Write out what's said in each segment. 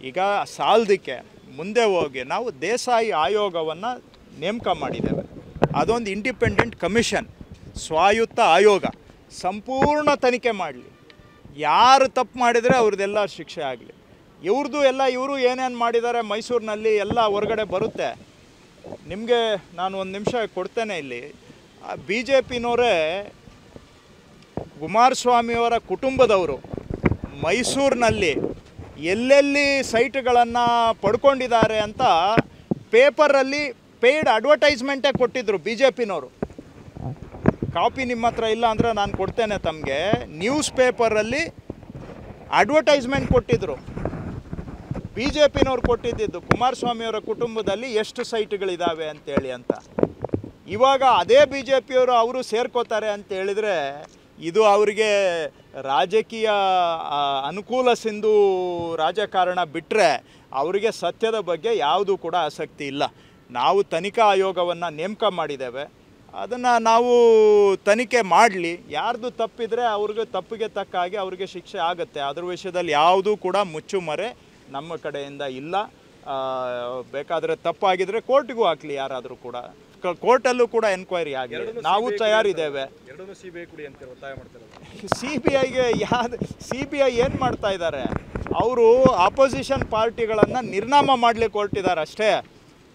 ಈಗ ಸಾಲದಕ್ಕೆ ಮುಂದೆ ಹೋಗಿ ನಾವು ದೇಸಾಯಿ ಆಯೋಗವನ್ನು ನೇಮಕ ಮಾಡಿದ್ದೇವೆ. ಅದೊಂದು ಇಂಡಿಪೆಂಡೆಂಟ್ ಕಮಿಷನ್, ಸ್ವಾಯತ್ತ ಆಯೋಗ, ಸಂಪೂರ್ಣ ತನಿಖೆ ಮಾಡಲಿ. ಯಾರು ತಪ್ಪು ಮಾಡಿದರೆ ಅವ್ರದ್ದೆಲ್ಲ ಶಿಕ್ಷೆ ಆಗಲಿ. ಇವ್ರದ್ದು ಎಲ್ಲ ಇವರು ಏನೇನು ಮಾಡಿದ್ದಾರೆ ಮೈಸೂರಿನಲ್ಲಿ ಎಲ್ಲ ಹೊರಗಡೆ ಬರುತ್ತೆ. ನಿಮಗೆ ನಾನು ಒಂದು ನಿಮಿಷ ಕೊಡ್ತೇನೆ. ಇಲ್ಲಿ ಬಿ ಜೆ ಪಿನವರೇ, ಕುಮಾರಸ್ವಾಮಿಯವರ ಕುಟುಂಬದವರು ಮೈಸೂರಿನಲ್ಲಿ ಎಲ್ಲೆಲ್ಲಿ ಸೈಟ್ಗಳನ್ನು ಪಡ್ಕೊಂಡಿದ್ದಾರೆ ಅಂತ ಪೇಪರಲ್ಲಿ ಪೇಯ್ಡ್ ಅಡ್ವರ್ಟೈಸ್ಮೆಂಟೇ ಕೊಟ್ಟಿದ್ದರು ಬಿ ಜೆ ಪಿನವರು. ಕಾಪಿ ನಿಮ್ಮ ಹತ್ರ ಇಲ್ಲ ಅಂದರೆ ನಾನು ಕೊಡ್ತೇನೆ ತಮಗೆ. ನ್ಯೂಸ್ ಪೇಪರಲ್ಲಿ ಅಡ್ವರ್ಟೈಸ್ಮೆಂಟ್ ಕೊಟ್ಟಿದ್ದರು, ಬಿ ಜೆ ಪಿನವ್ರು ಕೊಟ್ಟಿದ್ದು ಕುಮಾರಸ್ವಾಮಿಯವರ ಕುಟುಂಬದಲ್ಲಿ ಎಷ್ಟು ಸೈಟ್ಗಳಿದ್ದಾವೆ ಅಂತೇಳಿ ಅಂತ. ಇವಾಗ ಅದೇ ಬಿ ಜೆ ಪಿಯವರು ಅವರು ಸೇರ್ಕೋತಾರೆ ಅಂತ ಹೇಳಿದರೆ ಇದು ಅವರಿಗೆ ರಾಜಕೀಯ ಅನುಕೂಲ ಸಿಂಧು ರಾಜಕಾರಣ ಬಿಟ್ಟರೆ ಅವರಿಗೆ ಸತ್ಯದ ಬಗ್ಗೆ ಯಾವುದೂ ಕೂಡ ಆಸಕ್ತಿ ಇಲ್ಲ. ನಾವು ತನಿಖಾ ಆಯೋಗವನ್ನು ನೇಮಕ ಮಾಡಿದ್ದೇವೆ. ಅದನ್ನು ನಾವು ತನಿಖೆ ಮಾಡಲಿ. ಯಾರ್ದು ತಪ್ಪಿದರೆ ಅವ್ರಿಗೆ ತಪ್ಪಿಗೆ ತಕ್ಕ ಹಾಗೆ ಅವ್ರಿಗೆ ಶಿಕ್ಷೆ ಆಗುತ್ತೆ. ಅದ್ರ ವಿಷಯದಲ್ಲಿ ಯಾವುದೂ ಕೂಡ ಮುಚ್ಚುಮರೆ ನಮ್ಮ ಕಡೆಯಿಂದ ಇಲ್ಲ. ಬೇಕಾದರೆ ತಪ್ಪಾಗಿದ್ದರೆ ಕೋರ್ಟಿಗೂ ಹಾಕಲಿ, ಯಾರಾದರೂ ಕೂಡ ಕೋರ್ಟಲ್ಲೂ ಕೂಡ ಎನ್ಕ್ವೈರಿ ಆಗಲಿ. ನಾವು ತಯಾರಿದ್ದೇವೆ. ಸಿ ಬಿ ಐ ಏನು ಮಾಡ್ತಾ ಇದ್ದಾರೆ, ಅವರು ಆಪೋಸಿಷನ್ ಪಾರ್ಟಿಗಳನ್ನು ನಿರ್ನಾಮ ಮಾಡಲಿಕ್ಕೆ ಹೊರಟಿದ್ದಾರೆ ಅಷ್ಟೇ.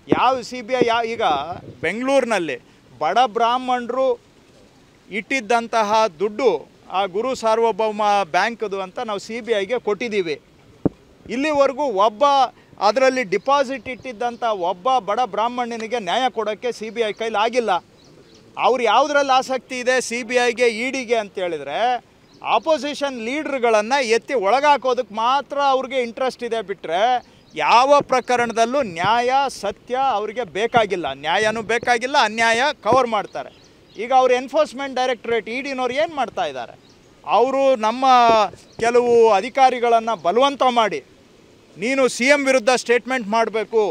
ಯಾವ ಸಿ ಬಿ ಐ ಈಗ ಬೆಂಗಳೂರಿನಲ್ಲಿ ಬಡ ಬ್ರಾಹ್ಮಣರು ಇಟ್ಟಿದ್ದಂತಹ ದುಡ್ಡು ಆ ಗುರು ಸಾರ್ವಭೌಮ ಬ್ಯಾಂಕ್ದು ಅಂತ ನಾವು ಸಿ ಬಿ ಐಗೆ ಕೊಟ್ಟಿದ್ದೀವಿ. ಇಲ್ಲಿವರೆಗೂ ಒಬ್ಬ ಅದರಲ್ಲಿ ಡಿಪಾಸಿಟ್ ಇಟ್ಟಿದ್ದಂಥ ಒಬ್ಬ ಬಡ ಬ್ರಾಹ್ಮಣನಿಗೆ ನ್ಯಾಯ ಕೊಡೋಕ್ಕೆ ಸಿ ಬಿ ಐ ಕೈಲಿ ಆಗಿಲ್ಲ. ಅವ್ರು ಯಾವುದ್ರಲ್ಲಿ ಆಸಕ್ತಿ ಇದೆ ಸಿ ಬಿ ಐಗೆ, ಇಡಿಗೆ ಅಂತೇಳಿದರೆ ಆಪೋಸಿಷನ್ ಲೀಡ್ರ್ಗಳನ್ನು ಎತ್ತಿ ಒಳಗಾಕೋದಕ್ಕೆ ಮಾತ್ರ ಅವ್ರಿಗೆ ಇಂಟ್ರೆಸ್ಟ್ ಇದೆ. ಬಿಟ್ಟರೆ ಯಾವ ಪ್ರಕರಣದಲ್ಲೂ ನ್ಯಾಯ ಸತ್ಯ ಅವರಿಗೆ ಬೇಕಾಗಿಲ್ಲ. ನ್ಯಾಯನೂ ಬೇಕಾಗಿಲ್ಲ, ಅನ್ಯಾಯ ಕವರ್ ಮಾಡ್ತಾರೆ. ಈಗ ಅವರು ಎನ್ಫೋರ್ಸ್ಮೆಂಟ್ ಡೈರೆಕ್ಟರೇಟ್ ಇಡಿನವ್ರು ಏನು ಮಾಡ್ತಾ ಇದ್ದಾರೆ, ಅವರು ನಮ್ಮ ಕೆಲವು ಅಧಿಕಾರಿಗಳನ್ನು ಬಲವಂತ ಮಾಡಿ ನೀನು ಸಿ ಎಮ್ ವಿರುದ್ಧ ಸ್ಟೇಟ್ಮೆಂಟ್ ಮಾಡಬೇಕು,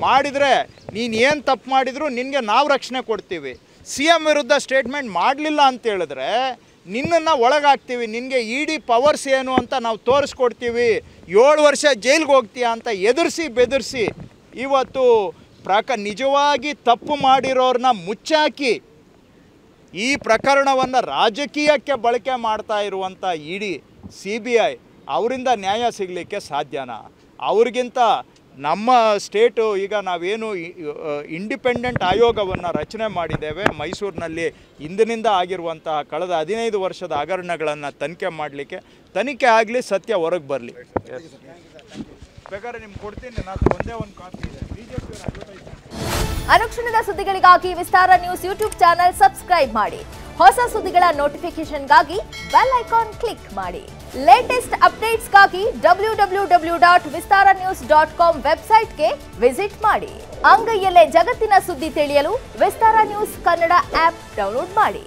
ಮಾಡಿದರೆ ನೀನು ಏನು ತಪ್ಪು ಮಾಡಿದರೂ ನಿನಗೆ ನಾವು ರಕ್ಷಣೆ ಕೊಡ್ತೀವಿ. ಸಿ ಎಮ್ ವಿರುದ್ಧ ಸ್ಟೇಟ್ಮೆಂಟ್ ಮಾಡಲಿಲ್ಲ ಅಂತೇಳಿದ್ರೆ ನಿನ್ನನ್ನು ಒಳಗಾಗ್ತೀವಿ, ನಿನಗೆ ಇಡಿ ಪವರ್ಸ್ ಏನು ಅಂತ ನಾವು ತೋರಿಸ್ಕೊಡ್ತೀವಿ, 7 ವರ್ಷ ಜೈಲಿಗೆ ಹೋಗ್ತೀಯಾ ಅಂತ ಎದುರಿಸಿ ಬೆದರಿಸಿ ಇವತ್ತು ನಿಜವಾಗಿ ತಪ್ಪು ಮಾಡಿರೋರನ್ನ ಮುಚ್ಚಾಕಿ ಈ ಪ್ರಕರಣವನ್ನು ರಾಜಕೀಯಕ್ಕೆ ಬಳಕೆ ಮಾಡ್ತಾ ಇರುವಂಥ ಇಡಿ ಸಿ ಬಿ ಐ ಅವರಿಂದ ನ್ಯಾಯ ಸಿಗಲಿಕ್ಕೆ ಸಾಧ್ಯನಾ? ಅವ್ರಿಗಿಂತ ನಮ್ಮ ಸ್ಟೇಟು ಈಗ ನಾವೇನು ಇಂಡಿಪೆಂಡೆಂಟ್ ಆಯೋಗವನ್ನು ರಚನೆ ಮಾಡಿದ್ದೇವೆ ಮೈಸೂರಿನಲ್ಲಿ ಇಂದಿನಿಂದ ಆಗಿರುವಂತಹ ಕಳೆದ 15 ವರ್ಷದ ಹಗರಣಗಳನ್ನು ತನಿಖೆ ಮಾಡಲಿಕ್ಕೆ. ತನಿಖೆ ಆಗಲಿ, ಸತ್ಯ ಹೊರಗೆ ಬರಲಿ. ಬೇಕಾದ್ರೆ ನಿಮ್ಗೆ ಕೊಡ್ತೀನಿ, ನಾನು ಒಂದೇ ಒಂದು ಕಾಪಿ ಇದೆ. ಬಿಜೆಪಿ ಅನುಕ್ಷಣದ ಸುದ್ದಿಗಳಿಗಾಗಿ ವಿಸ್ತಾರ ನ್ಯೂಸ್ ಯೂಟ್ಯೂಬ್ ಚಾನೆಲ್ ಸಬ್ಸ್ಕ್ರೈಬ್ ಮಾಡಿ. ಹೊಸ ಸುದ್ದಿಗಳ ನೋಟಿಫಿಕೇಶನ್ಗಾಗಿ ಬೆಲ್ ಐಕಾನ್ ಕ್ಲಿಕ್ ಮಾಡಿ. ಲೇಟೆಸ್ಟ್ ಅಪ್ಡೇಟ್ಸ್ಗಾಗಿ www.vistaranews.com ವೆಬ್ಸೈಟ್ಗೆ ವಿಸಿಟ್ ಮಾಡಿ. ಅಂಗೈಯಲ್ಲೇ ಜಗತ್ತಿನ ಸುದ್ದಿ ತಿಳಿಯಲು ವಿಸ್ತಾರ ನ್ಯೂಸ್ ಕನ್ನಡ ಆಪ್ ಡೌನ್ಲೋಡ್ ಮಾಡಿ.